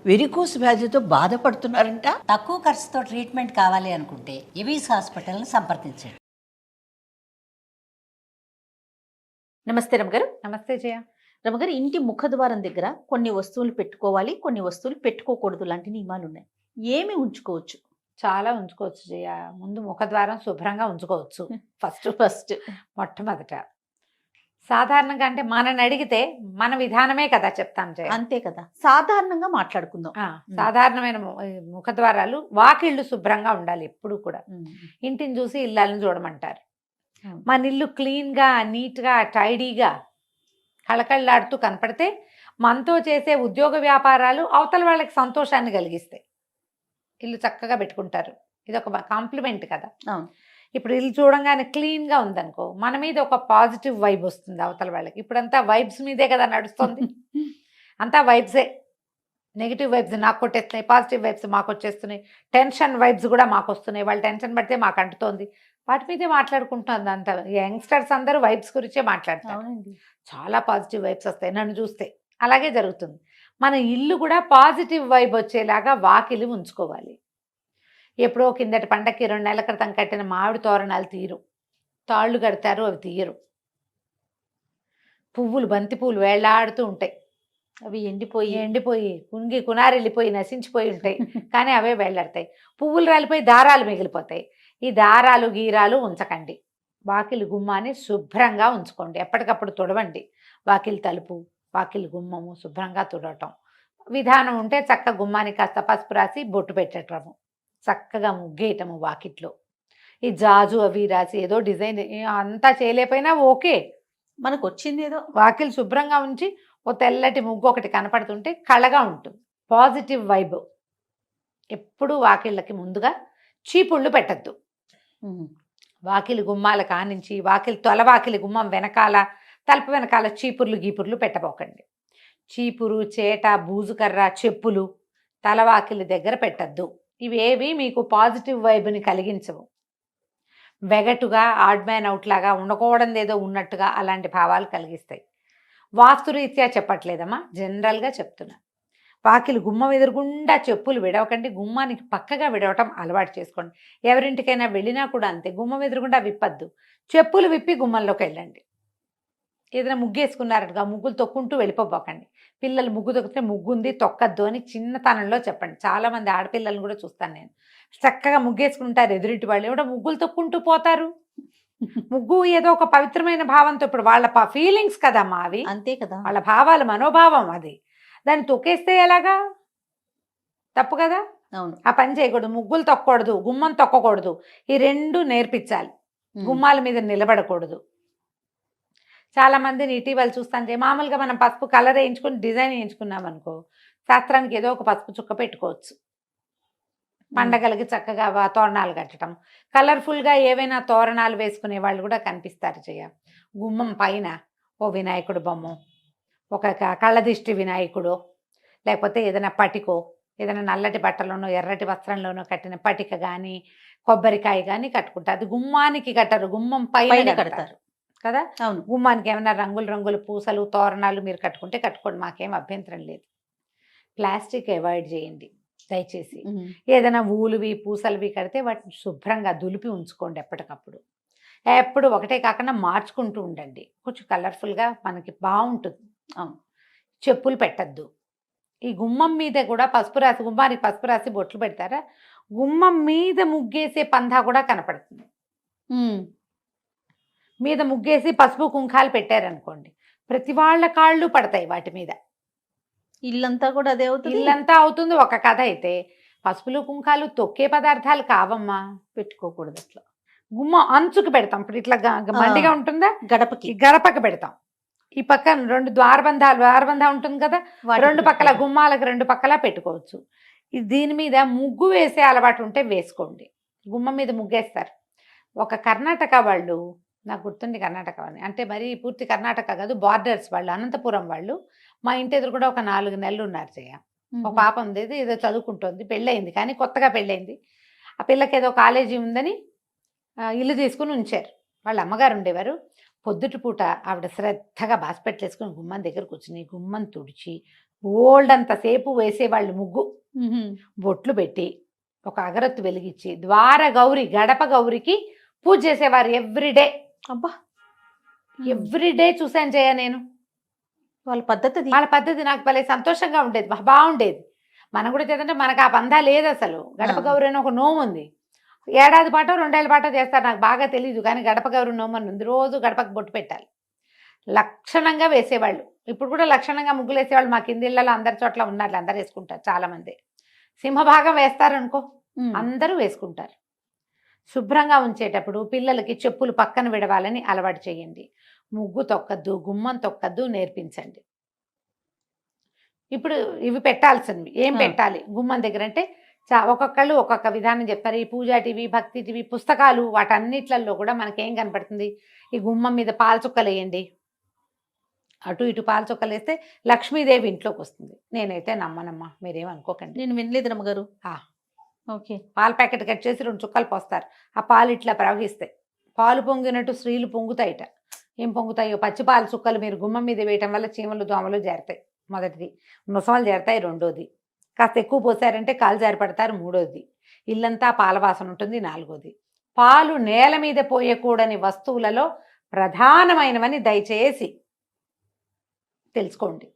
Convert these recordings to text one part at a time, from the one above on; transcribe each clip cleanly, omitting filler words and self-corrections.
Varicose వ్యాధితో బాధపడుతున్నారంట. తక్కువ ఖర్చుతో ట్రీట్మెంట్ కావాలి అనుకుంటే ఎవిస్ హాస్పిటల్ని సంప్రదించండి. నమస్తే రమగారు. నమస్తే జయ. రమగారు, ఇంటి ముఖద్వారం దగ్గర కొన్ని వస్తువులు పెట్టుకోవాలి, కొన్ని వస్తువులు పెట్టుకోకూడదు లాంటి నియమాలు ఉన్నాయి. ఏమి ఉంచుకోవచ్చు? చాలా ఉంచుకోవచ్చు జయ. ముందు ముఖద్వారం శుభ్రంగా ఉంచుకోవచ్చు. ఫస్ట్ మొట్టమొదట సాధారణంగా అంటే మనని అడిగితే మన విధానమే కదా చెప్తాను జయ. అంతే కదా, సాధారణంగా మాట్లాడుకుందాం. సాధారణమైన ముఖద్వారాలు వాకిళ్ళు శుభ్రంగా ఉండాలి ఎప్పుడు కూడా. ఇంటిని చూసి ఇళ్ళని చూడమంటారు. మన ఇల్లు క్లీన్గా, నీట్గా, టైడీగా, కళకళలాడుతూ కనపడితే మనతో చేసే ఉద్యోగ వ్యాపారాలు అవతల వాళ్ళకి సంతోషాన్ని కలిగిస్తాయి. ఇల్లు చక్కగా పెట్టుకుంటారు. ఇది ఒక కాంప్లిమెంట్ కదా. ఇప్పుడు ఇల్లు చూడంగానే క్లీన్గా ఉందనుకో, మన మీద ఒక పాజిటివ్ వైబ్ వస్తుంది అవతల వాళ్ళకి. ఇప్పుడంతా వైబ్స్ మీదే కదా నడుస్తుంది. అంతా వైబ్సే. నెగిటివ్ వైబ్స్ నాకు కొట్టేస్తున్నాయి, పాజిటివ్ వైబ్స్ మాకు వచ్చేస్తున్నాయి, టెన్షన్ వైబ్స్ కూడా మాకు వస్తున్నాయి. వాళ్ళు టెన్షన్ పడితే మాకు అంటుతోంది. వాటి మీదే మాట్లాడుకుంటుంది అంత. యంగ్స్టర్స్ అందరూ వైబ్స్ గురించే మాట్లాడతారు. చాలా పాజిటివ్ వైబ్స్ వస్తాయి నన్ను చూస్తే. అలాగే జరుగుతుంది. మన ఇల్లు కూడా పాజిటివ్ వైబ్ వచ్చేలాగా వాకిలి ఉంచుకోవాలి. ఎప్పుడో కిందటి పండక్కి 2 నెలల క్రితం కట్టిన మామిడి తోరణాలు తీరు, తాళ్ళు కడతారు, అవి తీయరు. పువ్వులు, బంతి పువ్వులు వేళ్లాడుతూ ఉంటాయి. అవి ఎండిపోయి కుంగి కునారెళ్ళిపోయి నశించిపోయి ఉంటాయి. కానీ అవే వేళ్లాడతాయి. పువ్వులు రాలిపోయి దారాలు మిగిలిపోతాయి. ఈ దారాలు గీరాలు ఉంచకండి. వాకిలి గుమ్మాన్ని శుభ్రంగా ఉంచుకోండి. ఎప్పటికప్పుడు తుడవండి. వాకిలి తలుపు, వాకిలి గుమ్మము శుభ్రంగా తుడవటం. విధానం ఉంటే చక్క గుమ్మానికి కాస్త పసుపు రాసి బొట్టు పెట్టటము, చక్కగా ముగ్గేయటము వాకిట్లో. ఈ జాజు అవి రాసి ఏదో డిజైన్ అంతా చేయలేకపోయినా ఓకే, మనకు వచ్చింది ఏదో. వాకిలి శుభ్రంగా ఉంచి ఓ తెల్లటి ముగ్గు ఒకటి కనపడుతుంటే కళగా ఉంటుంది. Positive vibe. ఎప్పుడు వాకిళ్ళకి ముందుగా చీపుళ్ళు పెట్టద్దు. వాకిలి గుమ్మాల కానించి తొల వాకిలి గుమ్మం వెనకాల, తలుపు వెనకాల చీపుర్లు గీపుర్లు పెట్టబోకండి. చీపురు, చేట, బూజుకర్ర, చెప్పులు తలవాకిలి దగ్గర పెట్టద్దు. ఇవేవి మీకు పాజిటివ్ వైబ్ని కలిగించవు. వెగటుగా, ఆడ్ మ్యాన్ అవుట్ లాగా, ఉండకూడదు ఏదో ఉన్నట్టుగా అలాంటి భావాలు కలిగిస్తాయి. వాస్తురీత్యా చెప్పట్లేదమ్మా, జనరల్గా చెప్తున్నా. వాకిలి గుమ్మం ఎదురుగుండా చెప్పులు విడవకండి. గుమ్మానికి పక్కగా విడవటం అలవాటు చేసుకోండి. ఎవరింటికైనా వెళ్ళినా కూడా అంతే, గుమ్మం ఎదురుగుండా విప్పద్దు. చెప్పులు విప్పి గుమ్మంలోకి వెళ్ళండి. ఏదైనా ముగ్గేసుకున్నారట్టుగా ముగ్గులు తొక్కుంటూ వెళ్ళిపోబోకండి. పిల్లలు ముగ్గు తొక్కితే ముగ్గుంది తొక్కద్దు అని చిన్నతనంలో చెప్పండి. చాలామంది ఆడపిల్లలను కూడా చూస్తాను నేను. చక్కగా ముగ్గేసుకుంటారు ఎదురింటి వాళ్ళు, ఏమిటో ముగ్గులు తొక్కుంటూ పోతారు. ముగ్గు ఏదో ఒక పవిత్రమైన భావంతో, ఇప్పుడు వాళ్ళ ఫీలింగ్స్ కదమ్మా అవి. అంతే కదా, వాళ్ళ భావాలు, మనోభావం అది. దాన్ని తొక్కేస్తే ఎలాగా? తప్పు కదా. అవును, ఆ పని చేయకూడదు. ముగ్గులు తొక్కకూడదు, గుమ్మం తొక్కకూడదు. ఈ 2 నేర్పించాలి. గుమ్మాల మీద నిలబడకూడదు. చాలా మందిని ఇటీవల చూస్తాంటే, మామూలుగా మనం పసుపు కలర్ వేయించుకుని డిజైన్ వేయించుకున్నాం అనుకో, శాస్త్రానికి ఏదో ఒక పసుపు చుక్క పెట్టుకోవచ్చు. పండగలకి చక్కగా తోరణాలు కట్టడం, కలర్ఫుల్గా ఏవైనా తోరణాలు వేసుకునే వాళ్ళు కూడా కనిపిస్తారు. గుమ్మం పైన ఓ వినాయకుడు బొమ్మ, ఒక కళ్ళదిష్టి వినాయకుడు, లేకపోతే ఏదైనా పటికో, ఏదైనా నల్లటి బట్టలోనో ఎర్రటి వస్త్రంలోనో కట్టిన పటిక కానీ, కొబ్బరికాయ కానీ కట్టుకుంటారు. అది గుమ్మానికి కట్టరు, గుమ్మం పైన కడతారు కదా. అవును, గుమ్మానికి ఏమైనా రంగులు పూసలు, తోరణాలు మీరు కట్టుకుంటే కట్టుకోండి, మాకేం అభ్యంతరం లేదు. ప్లాస్టిక్ అవాయిడ్ చేయండి దయచేసి. ఏదైనా ఊలువి, పూసలువి కడితే వాటిని శుభ్రంగా దులిపి ఉంచుకోండి ఎప్పటికప్పుడు. ఎప్పుడు ఒకటే కాకుండా మార్చుకుంటూ ఉండండి. కొంచెం కలర్ఫుల్గా మనకి బాగుంటుంది. చెప్పులు పెట్టద్దు. ఈ గుమ్మం మీద కూడా పసుపు రాసి, గుమ్మానికి పసుపు రాసి బొట్లు పెడతారా, గుమ్మం మీద ముగ్గేసే పందా కూడా కనపడుతుంది. మీద ముగ్గేసి పసుపు కుంకాలు పెట్టారనుకోండి, ప్రతి వాళ్ళ కాళ్ళు పడతాయి వాటి మీద. ఇల్లంతా కూడా అదే అవుతుంది. ఇల్లంతా అవుతుంది. ఒక కథ అయితే పసుపులు కుంకాలు తొక్కే పదార్థాలు కావమ్మా, పెట్టుకోకూడదు. అట్లా గుమ్మ అంచుకు పెడతాం. ఇప్పుడు ఇట్లా మండిగా ఉంటుందా, గడపకి పెడతాం. ఈ పక్క 2 ద్వారబంధం ఉంటుంది కదా, 2 పక్కల గుమ్మాలకు 2 పక్కల పెట్టుకోవచ్చు. దీని మీద ముగ్గు వేసే అలవాటు ఉంటే వేసుకోండి. గుమ్మం మీద ముగ్గేస్తారు. ఒక కర్ణాటక వాళ్ళు, నాకు గుర్తుంది కర్ణాటక అని, అంటే మరి పూర్తి కర్ణాటక కాదు, బార్డర్స్ వాళ్ళు, అనంతపురం వాళ్ళు. మా ఇంటి ఎదురు కూడా ఒక 4 నెలలు ఉన్నారు. ఒక పాప ఉంది, ఏదో చదువుకుంటుంది, పెళ్ళయింది, కానీ కొత్తగా పెళ్ళయింది. ఆ పిల్లకి ఏదో కాలేజీ ఉందని ఇల్లు తీసుకుని ఉంచారు. వాళ్ళ అమ్మగారు ఉండేవారు. పొద్దుటి పూట ఆవిడ శ్రద్ధగా బాస్పెట్లు వేసుకుని గుమ్మం దగ్గర కూర్చుని గుమ్మం తుడిచి ఓల్డ్ అంతసేపు వేసేవాళ్ళు ముగ్గు. బొట్లు పెట్టి ఒక అగరత్తు వెలిగించి ద్వార గౌరి గడప గౌరికి పూజ చేసేవారు ఎవ్రీడే. అబ్బా, ఎవ్రీడే చూసాను జయ నేను. వాళ్ళ పద్ధతి అది. వాళ్ళ పద్ధతి నాకు భలే సంతోషంగా ఉండేది, బాగుండేది. మనం కూడా చేద్దంటే మనకు ఆ పందా లేదు అసలు. గడప గౌరి అని ఒక నోము ఉంది, ఏడాది పాటో 2 ఏళ్ళ పాటో చేస్తారు, నాకు బాగా తెలీదు. కానీ గడప గౌరి నోము అని ఉంది, రోజు గడపకు బొట్టు పెట్టాలి. లక్షణంగా వేసేవాళ్ళు. ఇప్పుడు కూడా లక్షణంగా ముగ్గులు వేసేవాళ్ళు మా కింది ఇళ్ళలో అందరి చోట్ల ఉన్నారు, అందరు వేసుకుంటారు. చాలా మంది సింహభాగం వేస్తారు అనుకో, అందరూ వేసుకుంటారు. శుభ్రంగా ఉంచేటప్పుడు పిల్లలకి చెప్పులు పక్కన విడవాలని అలవాటు చేయండి. ముగ్గు తొక్కద్దు, గుమ్మం తొక్కద్దు నేర్పించండి. ఇప్పుడు ఇవి పెట్టాల్సినవి ఏం పెట్టాలి గుమ్మం దగ్గర అంటే ఒక్కొక్కళ్ళు ఒక్కొక్క విధానం చెప్తారు. ఈ పూజా టీవీ, భక్తి టీవీ, పుస్తకాలు, వాటన్నిట్లలో కూడా మనకేం కనపడుతుంది, ఈ గుమ్మం మీద పాలచుక్కలు వేయండి. అటు ఇటు పాలచుక్కలు వేస్తే లక్ష్మీదేవి ఇంట్లోకి వస్తుంది. నేనైతే నమ్మనమ్మా, మీరేమనుకోకండి. నేను వినలేదు రమ్మగారు. ఓకే. పాల ప్యాకెట్ కట్ చేసి 2 చుక్కలు పోస్తారు, ఆ పాలు ఇట్లా ప్రవహిస్తాయి. పాలు పొంగినట్టు స్త్రీలు పొంగుతాయిట. ఏం పొంగుతాయో, పచ్చి పాల చుక్కలు మీరు గుమ్మం మీద వేయటం వల్ల చీమలు దోమలు చేరుతాయి. మొదటిది. ముసమలు చేరుతాయి. రెండోది, కాస్త ఎక్కువ పోసారంటే కాలు జారిపడతారు. మూడోది, ఇల్లంతా పాల వాసన ఉంటుంది. నాలుగోది, పాలు నేల మీద పోయకూడని వస్తువులలో ప్రధానమైనవని దయచేసి తెలుసుకోండి.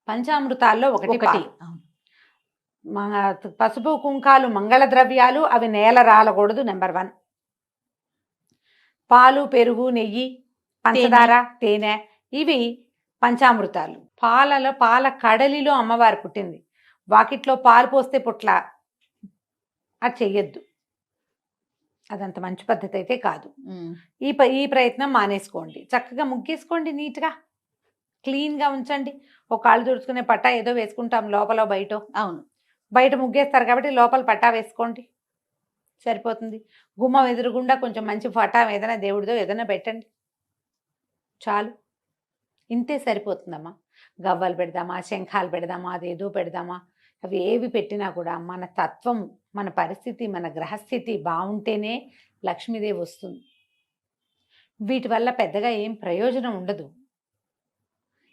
పంచామృతాల్లో ఒకటి పాలు. పసుపు కుంకాలు మంగళ ద్రవ్యాలు, అవి నేల రాలకూడదు. నెంబర్ 1. పాలు, పెరుగు, నెయ్యి, పంచదార, తేనె, ఇవి పంచామృతాలు. పాల కడలిలో అమ్మవారు పుట్టింది. వాకిట్లో పాలు పోస్తే పుట్ల, అది చెయ్యొద్దు. అదంత మంచి పద్ధతి అయితే కాదు. ఈ ప్రయత్నం మానేసుకోండి. చక్కగా ముగ్గేసుకోండి, నీట్గా క్లీన్గా ఉంచండి. ఒక కాళ్ళు తుడుచుకునే పట్టా ఏదో వేసుకుంటాం లోపల బయట. అవును, బయట ముగ్గేస్తారు కాబట్టి లోపల పట్టా వేసుకోండి, సరిపోతుంది. గుమ్మం ఎదురుగుండా కొంచెం మంచి పట్టా ఏదైనా దేవుడిదో ఏదైనా పెట్టండి, చాలు. ఇంతే సరిపోతుందమ్మా. గవ్వలు పెడదామా, శంఖాలు పెడదామా, అదేదో పెడదామా, అవి ఏవి పెట్టినా కూడా మన తత్వం, మన పరిస్థితి, మన గ్రహస్థితి బాగుంటేనే లక్ష్మీదేవి వస్తుంది. వీటి వల్ల పెద్దగా ఏం ప్రయోజనం ఉండదు.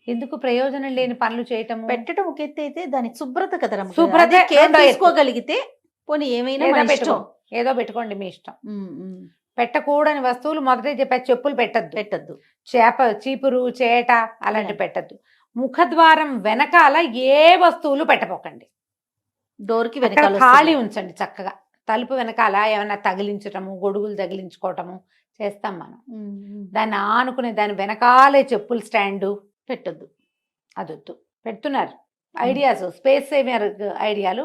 ఎందుకు ప్రయోజనం లేని పనులు చేయటము? పెట్టడం ఒక ఎత్తు అయితే దాని శుభ్రత కదా రమ్మగారు. శుభ్రత అదే కేర్ రెండో ఎత్తు. తీసుకోగలిగితే పోనీ ఏమైనా మన ఇష్టం. ఏదో పెట్టుకోండి, మీ ఇష్టం. పెట్టకూడని వస్తువులు మొదటే చెప్పా, చెప్పులు పెట్టద్దు, చీపురు, చేట అలాంటి పెట్టద్దు. ముఖద్వారం వెనకాల ఏ వస్తువులు పెట్టపోకండి. డోర్కి అక్కడ వెనకాల ఖాళీ ఉంచండి చక్కగా. తలుపు వెనకాల ఏమైనా తగిలించటము, గొడుగులు తగిలించుకోవటము చేస్తాం మనం. దాన్ని ఆనుకునే దాని వెనకాలే చెప్పులు స్టాండు పెట్టద్దు, అదొద్దు. పెడుతున్నారు ఐడియాస్, స్పేస్ సేవింగ్ ఐడియాలు.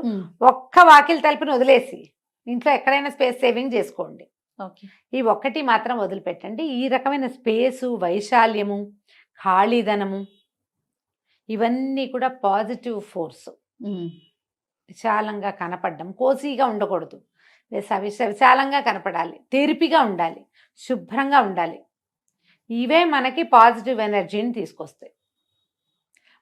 ఒక్క వాకిలి తలుపుని వదిలేసి ఇంట్లో ఎక్కడైనా స్పేస్ సేవింగ్ చేసుకోండి. ఈ ఒక్కటి మాత్రం వదిలిపెట్టండి. ఈ రకమైన స్పేసు, వైశాల్యము, ఖాళీదనము, ఇవన్నీ కూడా పాజిటివ్ ఫోర్స్. విశాలంగా కనపడడం, కోసీగా ఉండకూడదు, విశాలంగా కనపడాలి, తెరిపిగా ఉండాలి, శుభ్రంగా ఉండాలి. ఇవే మనకి పాజిటివ్ ఎనర్జీని తీసుకొస్తాయి.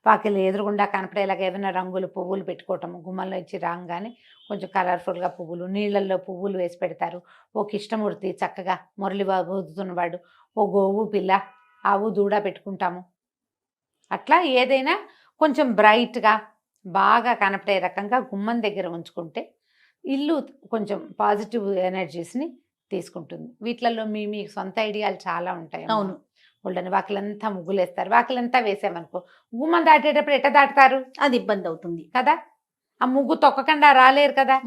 వాకిలి ఎదురుగుండా కనపడేలాగా ఏమైనా రంగులు, పువ్వులు పెట్టుకోవటము. గుమ్మంలో ఇచ్చి రాగానే కొంచెం కలర్ఫుల్గా పువ్వులు, నీళ్ళల్లో పువ్వులు వేసి పెడతారు. ఓ కృష్ణమూర్తి చక్కగా మురళి ఊదుతున్నవాడు, ఓ గోవు పిల్ల, ఆవు దూడ పెట్టుకుంటాము. అట్లా ఏదైనా కొంచెం బ్రైట్గా బాగా కనపడే రకంగా గుమ్మం దగ్గర ఉంచుకుంటే ఇల్లు కొంచెం పాజిటివ్ ఎనర్జీస్ని తీసుకుంటుంది. వీటిలలో మీ సొంత ఐడియాలు చాలా ఉంటాయి. అవును, వాళ్ళని వాకిలంతా ముగ్గులేస్తారు. వాకిలంతా వేసామనుకో, గుమ్మం దాటేటప్పుడు ఎట్ట దాటుతారు? అది ఇబ్బంది అవుతుంది కదా. ఆ ముగ్గు తొక్కకుండా రాలేరు కదా.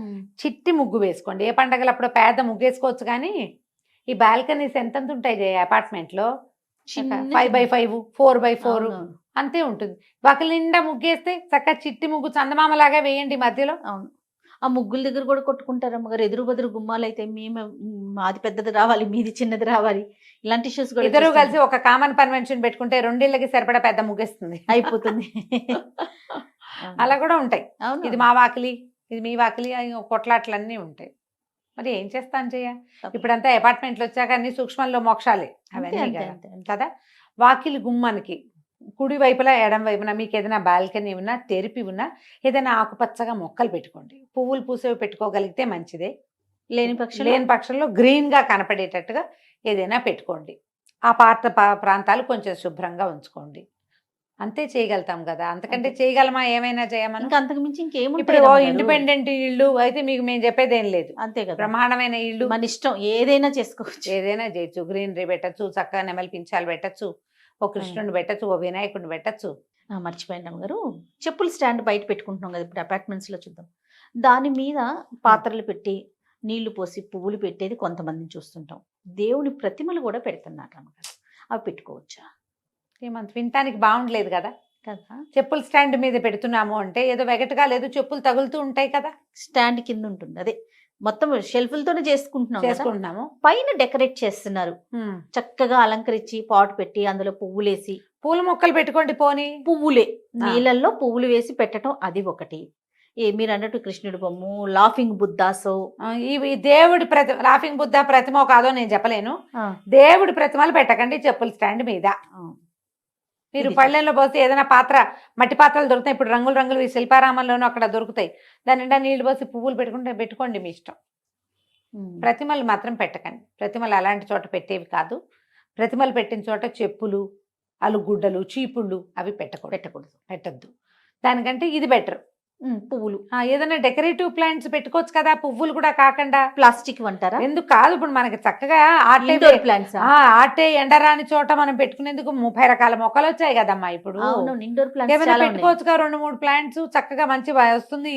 చిట్టి ముగ్గు వేసుకోండి. ఏ పండగలప్పుడు పెద్ద ముగ్గు వేసుకోవచ్చు, కానీ ఈ బాల్కనీస్ ఎంతంత ఉంటాయి అపార్ట్మెంట్లో, 5x5, 4x4 అంతే ఉంటుంది. వాకిలి నిండా ముగ్గేస్తే చక్కగా చిట్టి ముగ్గు చందమామలాగా వేయండి మధ్యలో. అవును, ఆ ముగ్గుల దగ్గర కూడా కొట్టుకుంటారు అమ్మగారు. ఎదురు బదురు గుమ్మాలు అయితే మాది పెద్దది రావాలి, మీది చిన్నది రావాలి, ఇలాంటి ఇష్యూస్ కూడా. ఇద్దరు కలిసి ఒక కామన్ కన్వెన్షన్ పెట్టుకుంటే 2 ఇళ్ళకి సరిపడా పెద్ద ముగ్గేస్తుంది, అయిపోతుంది. అలా కూడా ఉంటాయి. అవును, ఇది మా వాకిలి, ఇది మీ వాకిలి, కొట్లాట్లన్నీ ఉంటాయి. మరి ఏం చేస్తాను చెయ్య. ఇప్పుడంతా అపార్ట్మెంట్లు వచ్చాక అన్ని సూక్ష్మంలో మోక్షాలే అవన్నీ కదా. వాకిలి గుమ్మానికి కుడి వైపులా ఎడం వైపున మీకు ఏదైనా బాల్కనీ ఉన్నా, తెరిపి ఉన్నా, ఏదైనా ఆకుపచ్చగా మొక్కలు పెట్టుకోండి. పువ్వులు పూసేవి పెట్టుకోగలిగితే మంచిదే. లేని పక్షంలో గ్రీన్గా కనపడేటట్టుగా ఏదైనా పెట్టుకోండి. ఆ ప్రాంతాలు కొంచెం శుభ్రంగా ఉంచుకోండి. అంతే చేయగలుగుతాం కదా, అంతకంటే చేయగలమా, ఏమైనా చేయమని. ఇంకా అంతకు మించి ఇప్పుడు ఇంకేముంటాయి ఇండిపెండెంట్ ఇల్లు అయితే మీకు మేము చెప్పేది ఏం లేదు, అంతే కదా, బ్రహ్మాండమైన ఇల్లు, మన ఇష్టం ఏదైనా చేసుకోవచ్చు. ఏదైనా చేయొచ్చు. గ్రీనరీ పెట్టచ్చు, చక్కగా నెమలి పించాలు పెట్టచ్చు, ఓ కృష్ణుడిని పెట్టచ్చు, ఓ వినాయకుడిని పెట్టచ్చు. మర్చిపోయింది అమ్మగారు, చెప్పుల స్టాండ్ బయట పెట్టుకుంటున్నాం కదా ఇప్పుడు అపార్ట్మెంట్స్ లో, చూద్దాం. దాని మీద పాత్రలు పెట్టి నీళ్లు పోసి పువ్వులు పెట్టేది కొంతమందిని చూస్తుంటాం. దేవుని ప్రతిమలు కూడా పెడుతున్నారు అమ్మగారు, అవి పెట్టుకోవచ్చా? ఏమంత వినటానికి బాగుండలేదు కదా. కదా, చెప్పుల స్టాండ్ మీద పెడుతున్నాము అంటే ఏదో వెగటగా లేదు, చెప్పులు తగులుతూ ఉంటాయి కదా. స్టాండ్ కింద ఉంటుంది, అదే మొత్తం షెల్ఫ్లతోనే చేసుకుంటున్నాం కదా. చేసుకుంటున్నాము. పైన డెకరేట్ చేస్తున్నారు, చక్కగా అలంకరించి పాట్ పెట్టి అందులో పువ్వులేసి. పూల మొక్కలు పెట్టుకోండి పోనీ. పువ్వులే నీళ్ళల్లో పువ్వులు వేసి పెట్టడం, అది ఒకటి. మీరు అన్నట్టు కృష్ణుడి బొమ్మ, లాఫింగ్ బుద్ధాసో, ఈ దేవుడి లాఫింగ్ బుద్ధ ప్రతిమ కాదో నేను చెప్పలేను. దేవుడి ప్రతిమలు పెట్టకండి చెప్పుల స్టాండ్ మీద. మీరు పళ్ళెంలో పోసి ఏదైనా పాత్ర, మట్టి పాత్రలు దొరుకుతాయి ఇప్పుడు, రంగులు రంగులు ఈ శిల్పారామంలోనూ అక్కడ దొరుకుతాయి, దాని నిండా నీళ్లు పోసి పువ్వులు పెట్టుకోండి మీ ఇష్టం. ప్రతిమలు మాత్రం పెట్టకండి. ప్రతిమలు అలాంటి చోట పెట్టేవి కాదు. ప్రతిమలు పెట్టిన చోట చెప్పులు, అలుగుడ్డలు, చీపుళ్ళు అవి పెట్టద్దు. దానికంటే ఇది బెటర్. పువ్వులు ఏదైనా డెకరేటివ్ ప్లాంట్స్ పెట్టుకోవచ్చు కదా, పువ్వులు కూడా కాకుండా. ప్లాస్టిక్ అంటారా? ఎందుకు కాదు, ఇప్పుడు మనకి చక్కగా ప్లాంట్స్ ఆటే ఎండరాని చోట మనం పెట్టుకునేందుకు 30 రకాల మొక్కలు వచ్చాయి కదమ్మా ఇప్పుడు. ఇండోర్ ఏమైనా ప్లాంట్స్ పెట్టుకోవచ్చుగా 2-3 ప్లాంట్స్ చక్కగా మంచి వస్తుంది.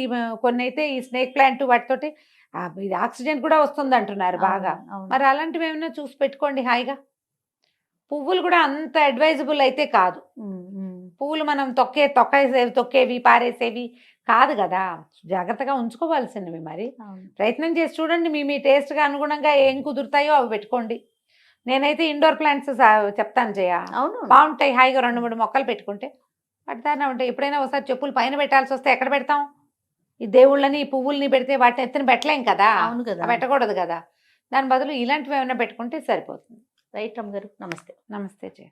కొన్ని అయితే ఈ స్నేక్ ప్లాంట్ వాటితోటి ఇది ఆక్సిజన్ కూడా వస్తుంది అంటున్నారు బాగా. మరి అలాంటివి ఏమైనా చూసి పెట్టుకోండి హాయిగా. పువ్వులు కూడా అంత అడ్వైజబుల్ అయితే కాదు. పువ్వులు మనం తొక్కేవి పారేసేవి కాదు కదా, జాగ్రత్తగా ఉంచుకోవాల్సినవి. మరి ప్రయత్నం చేసి చూడండి, మీ టేస్ట్గా అనుగుణంగా ఏం కుదురుతాయో అవి పెట్టుకోండి. నేనైతే ఇండోర్ ప్లాంట్స్ చెప్తాను జయ, బాగుంటాయి. హాయిగా 2-3 మొక్కలు పెట్టుకుంటే పడతానే ఉంటాయి. ఎప్పుడైనా ఒకసారి చెప్పులు పైన పెట్టాల్సి వస్తే ఎక్కడ పెడతాం? ఈ దేవుళ్ళని ఈ పువ్వుల్ని పెడితే వాటిని ఎత్తున పెట్టలేం కదా, పెట్టకూడదు కదా. దాని బదులు ఇలాంటివి ఏమైనా పెట్టుకుంటే సరిపోతుంది. రైట్ అమ్మగారు, నమస్తే. నమస్తే జయ.